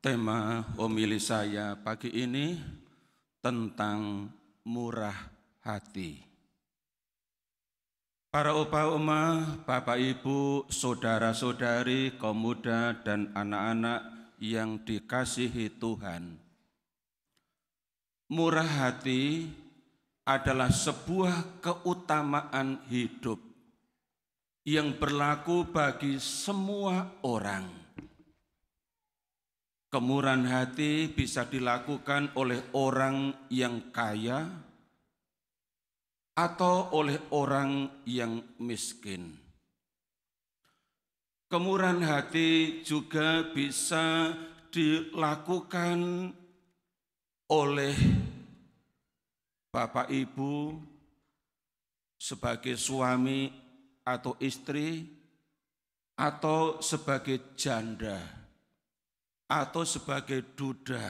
Tema homili saya pagi ini tentang murah hati. Para upa-uma, Bapak Ibu, saudara-saudari, kaum muda dan anak-anak yang dikasihi Tuhan. Murah hati adalah sebuah keutamaan hidup yang berlaku bagi semua orang. Kemurahan hati bisa dilakukan oleh orang yang kaya atau oleh orang yang miskin. Kemurahan hati juga bisa dilakukan oleh Bapak Ibu sebagai suami atau istri, atau sebagai janda, atau sebagai duda,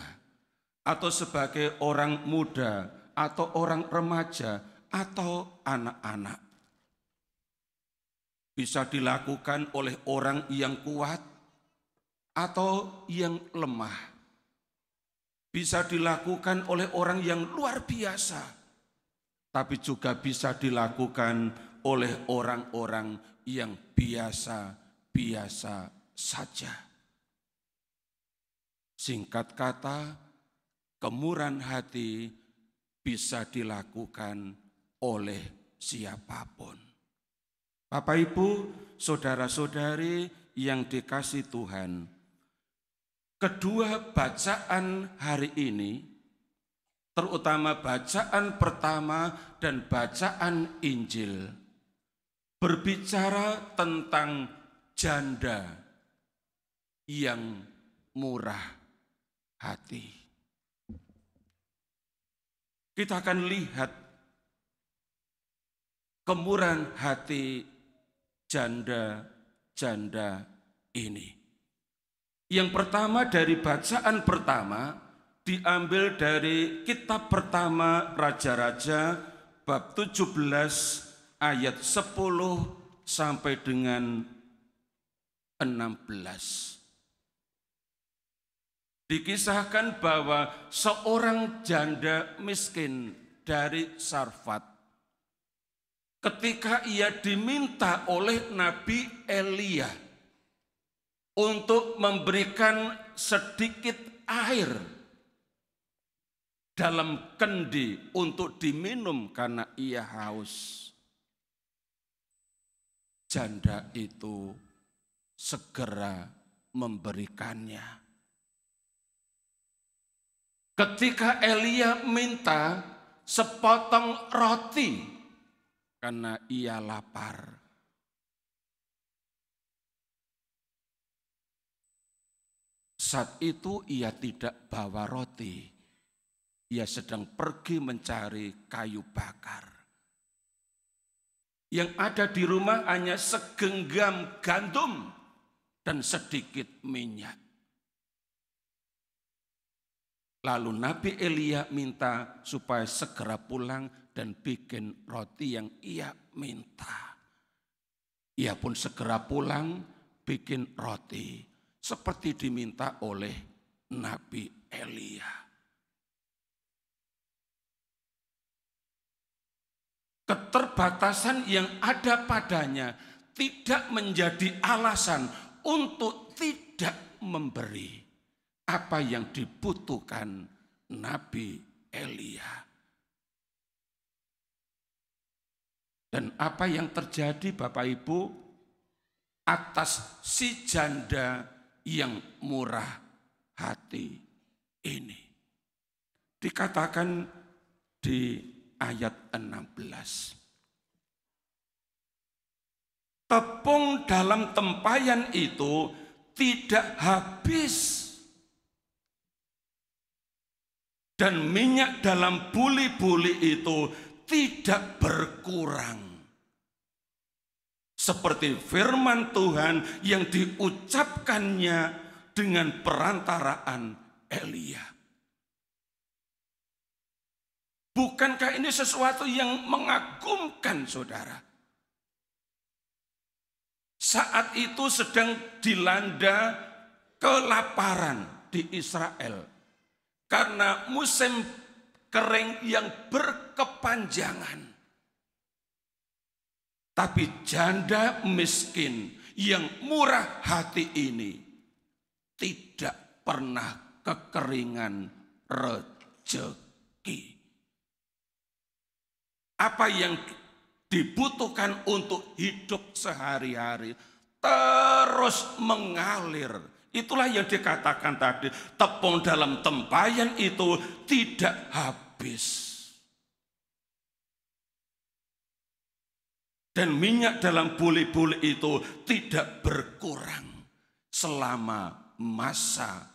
atau sebagai orang muda, atau orang remaja, atau anak-anak. Bisa dilakukan oleh orang yang kuat atau yang lemah. Bisa dilakukan oleh orang yang luar biasa, tapi juga bisa dilakukan oleh orang-orang yang biasa-biasa saja. Singkat kata, kemurahan hati bisa dilakukan oleh siapapun. Bapak Ibu, saudara-saudari yang dikasihi Tuhan, kedua bacaan hari ini, terutama bacaan pertama dan bacaan Injil, berbicara tentang janda yang murah hati. Kita akan lihat kemurahan hati janda-janda ini. Yang pertama dari bacaan pertama diambil dari kitab pertama Raja-Raja bab 17 ayat 10 sampai dengan 16. Dikisahkan bahwa seorang janda miskin dari Sarfat, ketika ia diminta oleh Nabi Elia untuk memberikan sedikit air dalam kendi untuk diminum karena ia haus, janda itu segera memberikannya. Ketika Elia minta sepotong roti karena ia lapar, saat itu ia tidak bawa roti, ia sedang pergi mencari kayu bakar. Yang ada di rumah hanya segenggam gandum dan sedikit minyak. Lalu Nabi Elia minta supaya segera pulang dan bikin roti yang ia minta. Ia pun segera pulang bikin roti seperti diminta oleh Nabi Elia. Keterbatasan yang ada padanya tidak menjadi alasan untuk tidak memberi apa yang dibutuhkan Nabi Elia. Dan apa yang terjadi Bapak Ibu atas si janda yang murah hati ini? Dikatakan di ayat 16. Tepung dalam tempayan itu tidak habis, dan minyak dalam buli-buli itu tidak berkurang. Seperti firman Tuhan yang diucapkannya dengan perantaraan Elia. Bukankah ini sesuatu yang mengagumkan, saudara? Saat itu sedang dilanda kelaparan, di Israel karena musim kering yang berkepanjangan. Tapi janda miskin yang murah hati ini tidak pernah kekeringan rezeki. Apa yang dibutuhkan untuk hidup sehari-hari terus mengalir. Itulah yang dikatakan tadi, tepung dalam tempayan itu tidak habis. Dan minyak dalam buli-buli itu tidak berkurang selama masa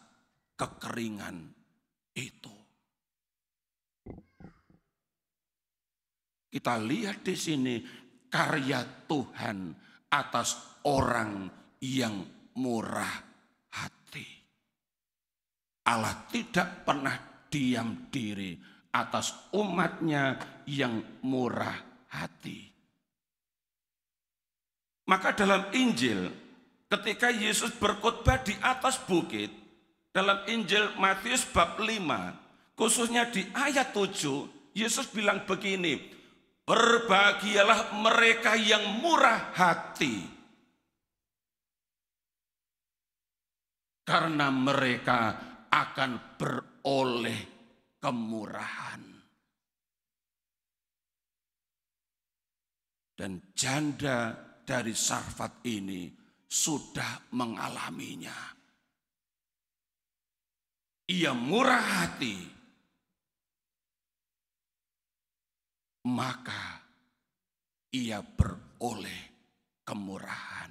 kekeringan itu. Kita lihat di sini karya Tuhan atas orang yang murah hati. Allah tidak pernah diam diri atas umatnya yang murah hati. Maka dalam Injil, ketika Yesus berkhotbah di atas bukit, dalam Injil Matius bab 5, khususnya di ayat 7, Yesus bilang begini, berbahagialah mereka yang murah hati, karena mereka akan beroleh kemurahan. Dan janda dari Sarfat ini sudah mengalaminya. Ia murah hati, maka ia beroleh kemurahan.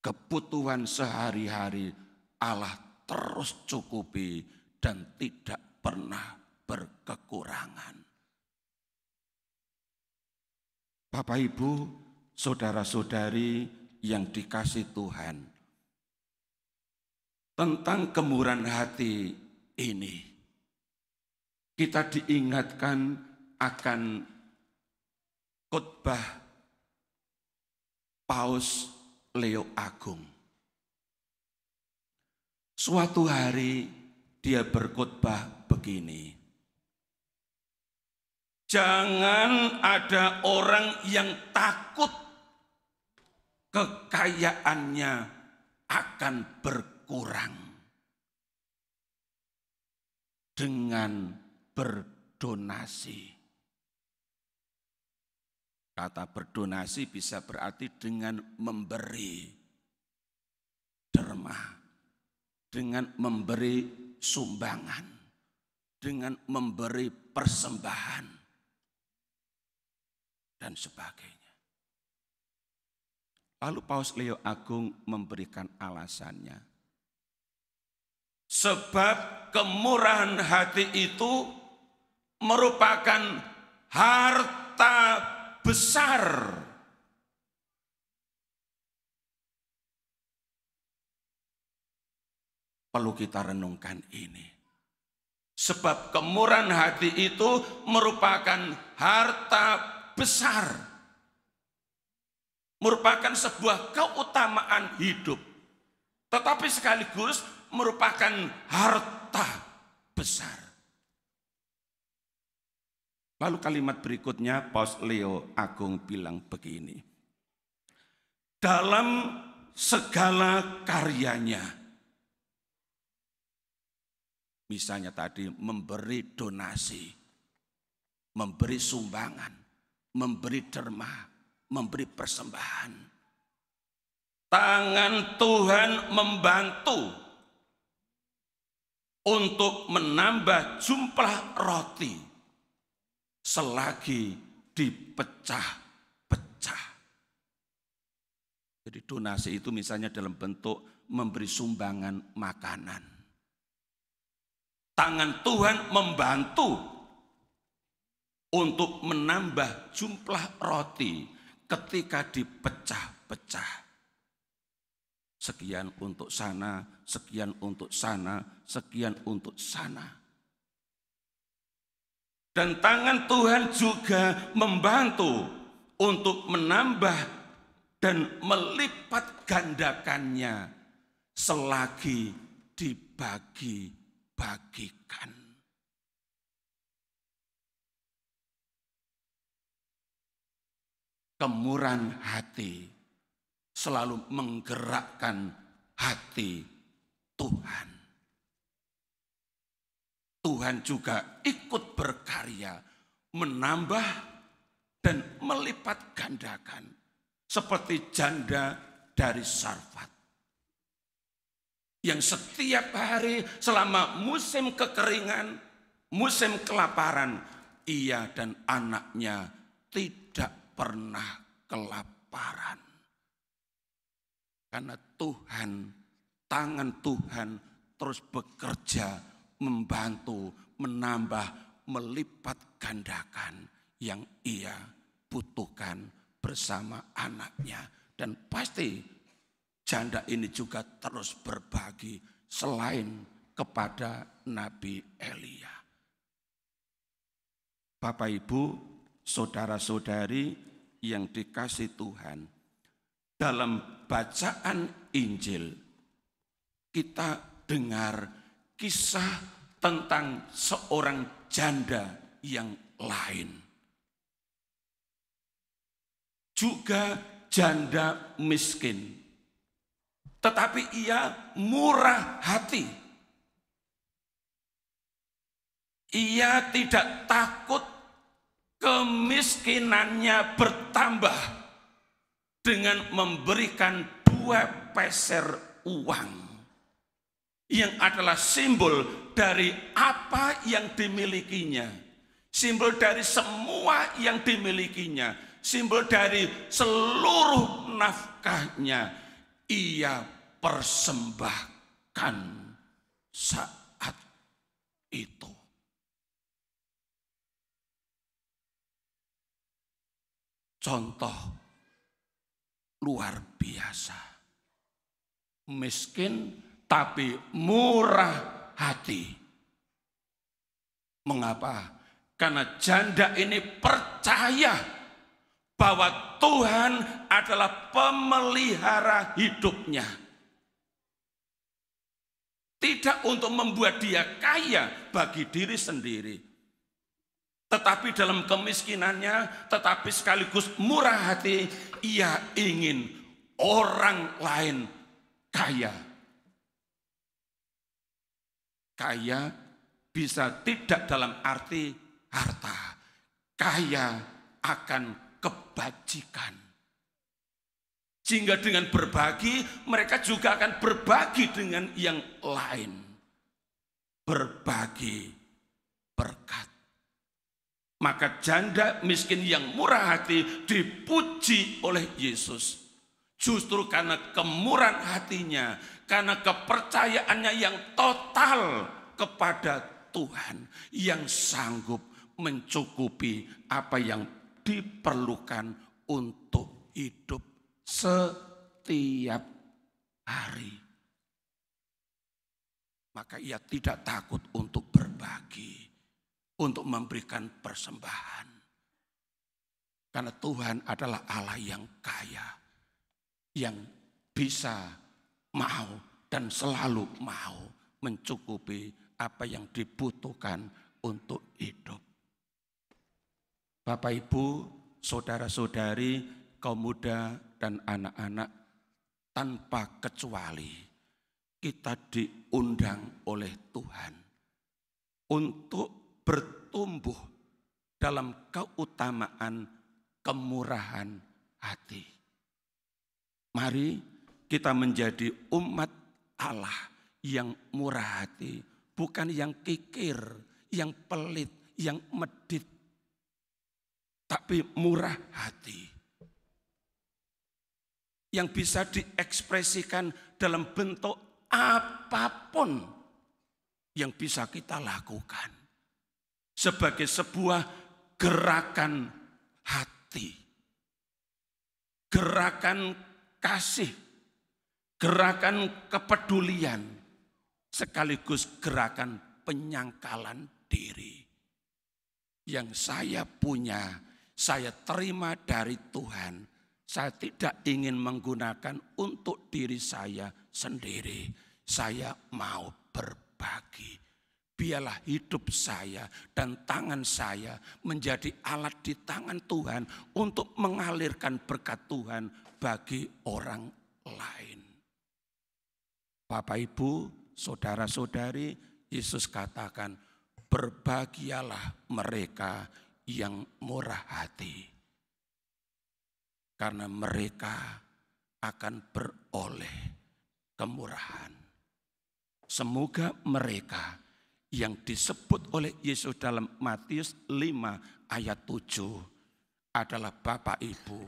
Kebutuhan sehari-hari Allah terus cukupi dan tidak pernah berkekurangan. Bapak Ibu, saudara-saudari yang dikasih Tuhan, tentang kemurahan hati ini kita diingatkan akan khotbah Paus Leo Agung. Suatu hari dia berkhotbah begini, jangan ada orang yang takut kekayaannya akan berkurang dengan berdonasi. Kata berdonasi bisa berarti dengan memberi derma, dengan memberi sumbangan, dengan memberi persembahan, dan sebagainya. Lalu Paus Leo Agung memberikan alasannya. Sebab kemurahan hati itu merupakan harta besar. Perlu kita renungkan ini. Sebab kemurahan hati itu merupakan harta besar. Merupakan sebuah keutamaan hidup. Tetapi sekaligus merupakan harta besar. Lalu kalimat berikutnya Paus Leo Agung bilang begini. Dalam segala karyanya, misalnya tadi memberi donasi, memberi sumbangan, memberi derma, memberi persembahan. Tangan Tuhan membantu untuk menambah jumlah roti selagi dipecah-pecah. Jadi donasi itu misalnya dalam bentuk memberi sumbangan makanan. Tangan Tuhan membantu untuk menambah jumlah roti ketika dipecah-pecah. Sekian untuk sana, sekian untuk sana, sekian untuk sana. Dan tangan Tuhan juga membantu untuk menambah dan melipat gandakannya selagi dibagi-bagikan. Kemurahan hati selalu menggerakkan hati Tuhan. Tuhan juga ikut berkarya, menambah dan melipat gandakan. Seperti janda dari Sarfat. Yang setiap hari selama musim kekeringan, musim kelaparan, ia dan anaknya tidak pernah kelaparan. Karena Tuhan, tangan Tuhan terus bekerja, membantu, menambah, melipat gandakan yang ia butuhkan bersama anaknya. Dan pasti janda ini juga terus berbagi selain kepada Nabi Elia. Bapak Ibu, saudara-saudari yang dikasihi Tuhan, dalam bacaan Injil kita dengar kisah tentang seorang janda yang lain. Juga janda miskin. Tetapi ia murah hati. Ia tidak takut kemiskinannya bertambah dengan memberikan 2 peser uang. Yang adalah simbol dari apa yang dimilikinya. Simbol dari semua yang dimilikinya. Simbol dari seluruh nafkahnya ia persembahkan saat itu. Contoh luar biasa. Miskin tapi murah hati. Mengapa? Karena janda ini percaya bahwa Tuhan adalah pemelihara hidupnya. Tidak untuk membuat dia kaya bagi diri sendiri. Tetapi dalam kemiskinannya, tetapi sekaligus murah hati, ia ingin orang lain kaya. Kaya bisa tidak dalam arti harta. Kaya akan kebajikan. Sehingga dengan berbagi, mereka juga akan berbagi dengan yang lain. Berbagi berkat. Maka janda miskin yang murah hati dipuji oleh Yesus. Justru karena kemurahan hatinya, karena kepercayaannya yang total kepada Tuhan, yang sanggup mencukupi apa yang diperlukan untuk hidup setiap hari. Maka ia tidak takut untuk berbagi, untuk memberikan persembahan. Karena Tuhan adalah Allah yang kaya, yang bisa mau dan selalu mau mencukupi apa yang dibutuhkan untuk hidup. Bapak, Ibu, saudara-saudari, kaum muda dan anak-anak, tanpa kecuali kita diundang oleh Tuhan untuk bertumbuh dalam keutamaan kemurahan hati. Mari kita menjadi umat Allah yang murah hati, bukan yang kikir, yang pelit, yang medit, tapi murah hati. Yang bisa diekspresikan dalam bentuk apapun yang bisa kita lakukan. Sebagai sebuah gerakan hati. Gerakan kasih. Gerakan kepedulian. Sekaligus gerakan penyangkalan diri. Yang saya punya, saya terima dari Tuhan. Saya tidak ingin menggunakan untuk diri saya sendiri. saya mau berbagi. Biarlah hidup saya dan tangan saya menjadi alat di tangan Tuhan untuk mengalirkan berkat Tuhan bagi orang lain. Bapak, Ibu, saudara-saudari, Yesus katakan, berbahagialah mereka yang murah hati, karena mereka akan beroleh kemurahan. Semoga mereka yang disebut oleh Yesus dalam Matius 5 ayat 7 adalah Bapak, Ibu,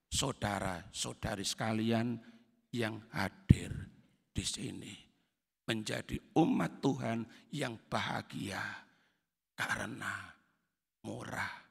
saudara-saudari sekalian yang hadir di sini, menjadi umat Tuhan yang bahagia karena murah